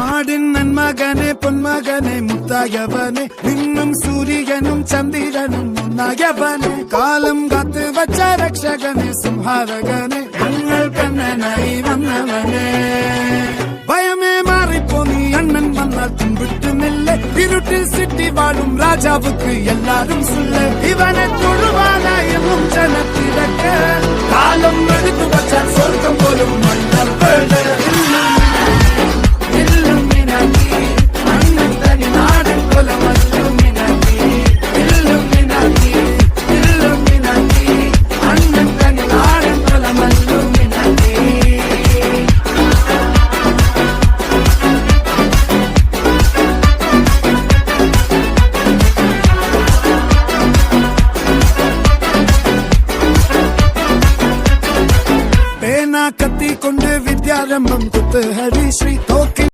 നാടിൻ നന്മകനെ പൊന്മകനെ മുത്തായവനെ നിന്നും സൂര്യനും ചന്ദ്രനും ഒന്നായവനെ കാലം കാത്ത് വച്ച രക്ഷകനെ സംഹാരകനെ ഞങ്ങൾ കണ്ണനായി വന്നവനെ ഭയമേ മാറിപ്പോ നീ അണ്ണൻ വന്നാൽ തുമ്പിട്ടുമില്ല ഇരുട്ടിൽ സിറ്റി വാഴും രാജാവുക്ക് എല്ലാരും സുല്ല ഇവനെ തൊഴുവാനായും ജനത്തിരക്ക് കാലം എടുത്തു വച്ചാൽ സ്വർഗം പോലും മണ്ണപ്പേട് കത്തിക്കൊണ്ട് വിദ്യാരംഭം കുത്ത് ഹരിശ്രീ